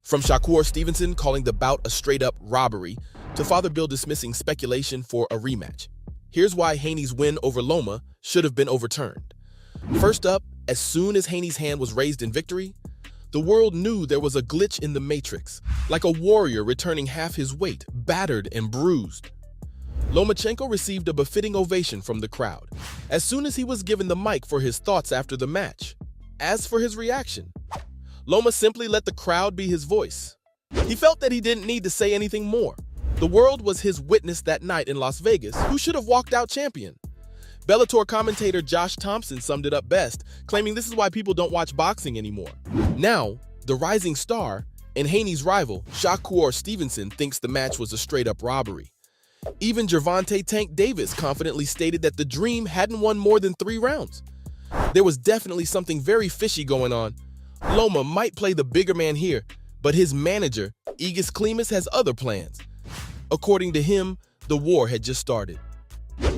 From Shakur Stevenson calling the bout a straight-up robbery to Father Bill dismissing speculation for a rematch. Here's why Haney's win over Loma should have been overturned. First up, as soon as Haney's hand was raised in victory, the world knew there was a glitch in the matrix, like a warrior returning half his weight, battered and bruised. Lomachenko received a befitting ovation from the crowd as soon as he was given the mic for his thoughts after the match. As for his reaction, Loma simply let the crowd be his voice. He felt that he didn't need to say anything more. The world was his witness that night in Las Vegas, who should have walked out champion. Bellator commentator Josh Thompson summed it up best, claiming this is why people don't watch boxing anymore. Now, the rising star and Haney's rival, Shakur Stevenson, thinks the match was a straight-up robbery. Even Gervonta Tank Davis confidently stated that the Dream hadn't won more than 3 rounds. There was definitely something very fishy going on. Loma might play the bigger man here, but his manager, Egis Klimas, has other plans. According to him, the war had just started.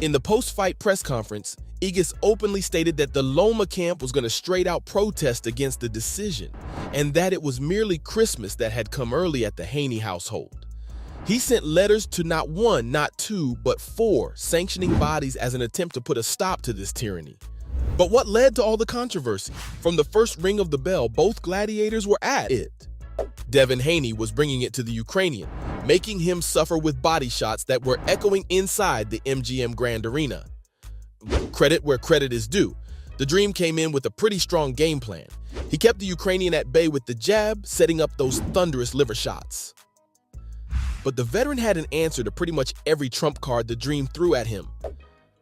In the post-fight press conference, Egis openly stated that the Loma camp was going to straight-out protest against the decision, and that it was merely Christmas that had come early at the Haney household. He sent letters to not 1, not 2, but 4 sanctioning bodies as an attempt to put a stop to this tyranny. But what led to all the controversy? From the first ring of the bell, both gladiators were at it. Devin Haney was bringing it to the Ukrainian, making him suffer with body shots that were echoing inside the MGM Grand Arena. Credit where credit is due. The Dream came in with a pretty strong game plan. He kept the Ukrainian at bay with the jab, setting up those thunderous liver shots. But the veteran had an answer to pretty much every trump card the Dream threw at him.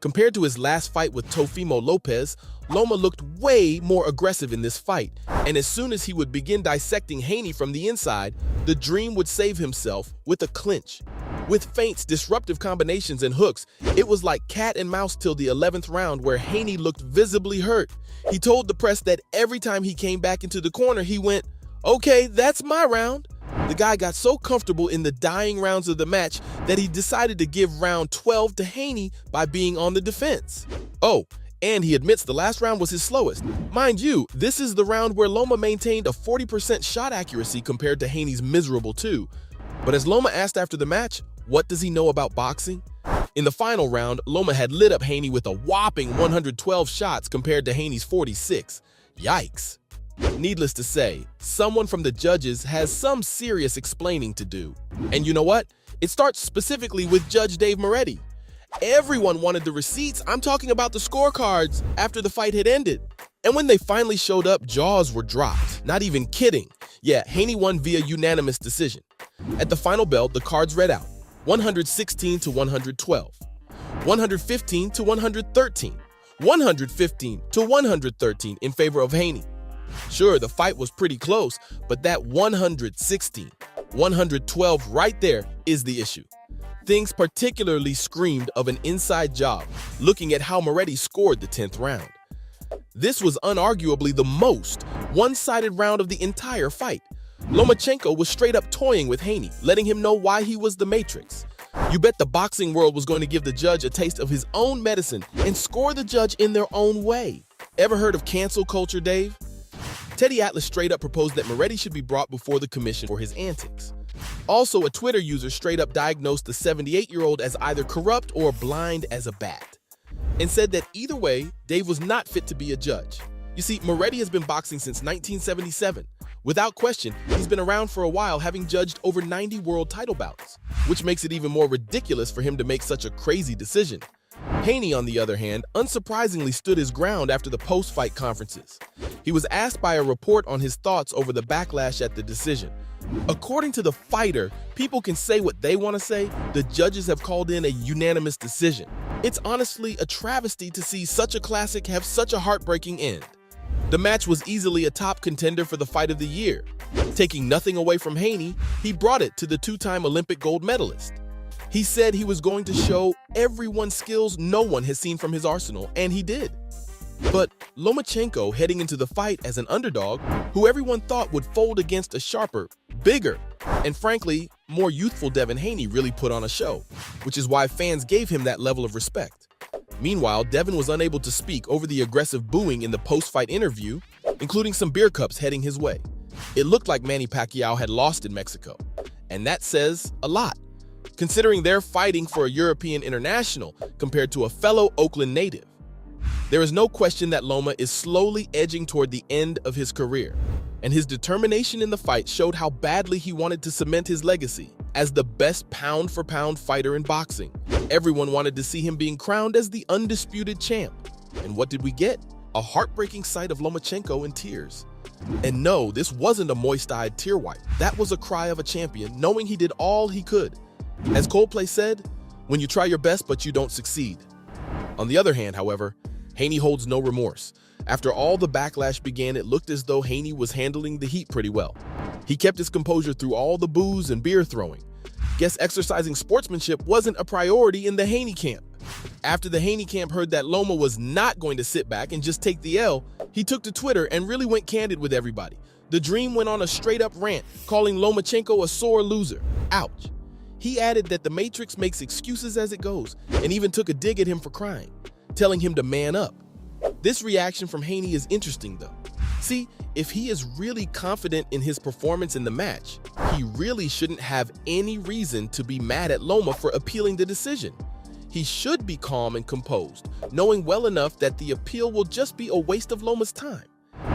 Compared to his last fight with Teofimo Lopez, Loma looked way more aggressive in this fight, and as soon as he would begin dissecting Haney from the inside, the Dream would save himself with a clinch. With feints, disruptive combinations, and hooks, it was like cat and mouse till the 11th round where Haney looked visibly hurt. He told the press that every time he came back into the corner, he went, "Okay, that's my round." The guy got so comfortable in the dying rounds of the match that he decided to give round 12 to Haney by being on the defense. Oh, and he admits the last round was his slowest. Mind you, this is the round where Loma maintained a 40% shot accuracy compared to Haney's miserable 2. But as Loma asked after the match, what does he know about boxing? In the final round, Loma had lit up Haney with a whopping 112 shots compared to Haney's 46. Yikes. Needless to say, someone from the judges has some serious explaining to do. And you know what? It starts specifically with Judge Dave Moretti. Everyone wanted the receipts. I'm talking about the scorecards after the fight had ended. And when they finally showed up, jaws were dropped. Not even kidding. Yeah, Haney won via unanimous decision. At the final bell, the cards read out 116 to 112, 115 to 113, 115 to 113 in favor of Haney. Sure, the fight was pretty close, but that 116, 112 right there is the issue. Things particularly screamed of an inside job, looking at how Moretti scored the 10th round. This was unarguably the most one-sided round of the entire fight. Lomachenko was straight up toying with Haney, letting him know why he was the Matrix. You bet the boxing world was going to give the judge a taste of his own medicine and score the judge in their own way. Ever heard of cancel culture, Dave? Teddy Atlas straight up proposed that Moretti should be brought before the commission for his antics. Also, a Twitter user straight up diagnosed the 78-year-old as either corrupt or blind as a bat, and said that either way, Dave was not fit to be a judge. You see, Moretti has been boxing since 1977. Without question, he's been around for a while, having judged over 90 world title bouts, which makes it even more ridiculous for him to make such a crazy decision. Haney, on the other hand, unsurprisingly stood his ground after the post-fight conferences. He was asked by a report on his thoughts over the backlash at the decision. According to the fighter, people can say what they want to say. The judges have called in a unanimous decision. It's honestly a travesty to see such a classic have such a heartbreaking end. The match was easily a top contender for the fight of the year. Taking nothing away from Haney, he brought it to the 2-time Olympic gold medalist. He said he was going to show everyone skills no one has seen from his arsenal, and he did. But Lomachenko, heading into the fight as an underdog, who everyone thought would fold against a sharper, bigger, and frankly, more youthful Devin Haney, really put on a show, which is why fans gave him that level of respect. Meanwhile, Devin was unable to speak over the aggressive booing in the post-fight interview, including some beer cups heading his way. It looked like Manny Pacquiao had lost in Mexico, and that says a lot, considering they're fighting for a European international compared to a fellow Oakland native. There is no question that Loma is slowly edging toward the end of his career, and his determination in the fight showed how badly he wanted to cement his legacy as the best pound-for-pound fighter in boxing. Everyone wanted to see him being crowned as the undisputed champ. And what did we get? A heartbreaking sight of Lomachenko in tears. And no, this wasn't a moist-eyed tear wipe. That was a cry of a champion, knowing he did all he could. As Coldplay said, when you try your best but you don't succeed. On the other hand, however, Haney holds no remorse. After all the backlash began, it looked as though Haney was handling the heat pretty well. He kept his composure through all the booze and beer throwing. Guess exercising sportsmanship wasn't a priority in the Haney camp. After the Haney camp heard that Loma was not going to sit back and just take the L, he took to Twitter and really went candid with everybody. The Dream went on a straight-up rant, calling Lomachenko a sore loser. Ouch. He added that the Matrix makes excuses as it goes, and even took a dig at him for crying, telling him to man up. This reaction from Haney is interesting though. See, if he is really confident in his performance in the match, he really shouldn't have any reason to be mad at Loma for appealing the decision. He should be calm and composed, knowing well enough that the appeal will just be a waste of Loma's time.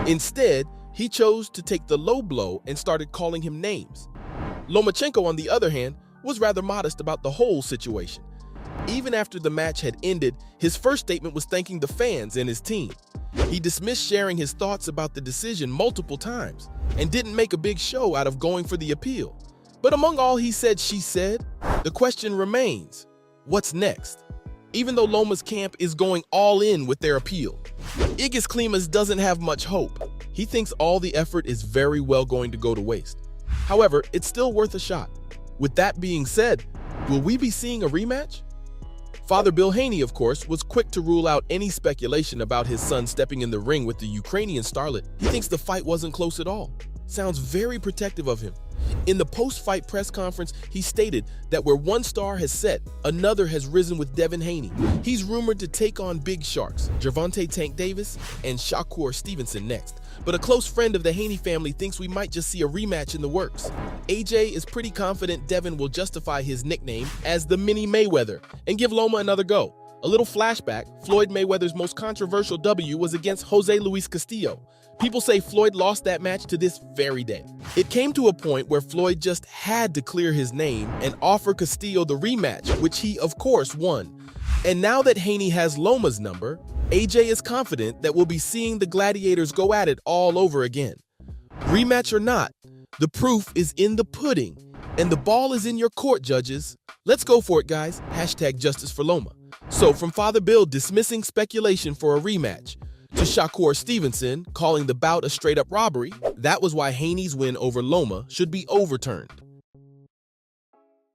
Instead, he chose to take the low blow and started calling him names. Lomachenko, on the other hand, was rather modest about the whole situation. Even after the match had ended, his first statement was thanking the fans and his team. He dismissed sharing his thoughts about the decision multiple times and didn't make a big show out of going for the appeal. But among all he said, she said, the question remains, what's next? Even though Loma's camp is going all in with their appeal, Igis Klimas doesn't have much hope. He thinks all the effort is very well going to go to waste. However, it's still worth a shot. With that being said, will we be seeing a rematch? Father Bill Haney, of course, was quick to rule out any speculation about his son stepping in the ring with the Ukrainian starlet. He thinks the fight wasn't close at all. Sounds very protective of him. In the post-fight press conference, he stated that where one star has set, another has risen with Devin Haney. He's rumored to take on big sharks, Gervonta Tank Davis and Shakur Stevenson next. But a close friend of the Haney family thinks we might just see a rematch in the works. AJ is pretty confident Devin will justify his nickname as the Mini Mayweather and give Loma another go. A little flashback, Floyd Mayweather's most controversial W was against Jose Luis Castillo. People say Floyd lost that match to this very day. It came to a point where Floyd just had to clear his name and offer Castillo the rematch, which he of course won. And now that Haney has Loma's number, AJ is confident that we'll be seeing the gladiators go at it all over again. Rematch or not, the proof is in the pudding, and the ball is in your court, judges. Let's go for it, guys. #Justice for Loma. So from Father Bill dismissing speculation for a rematch, to Shakur Stevenson calling the bout a straight-up robbery, that was why Haney's win over Loma should be overturned.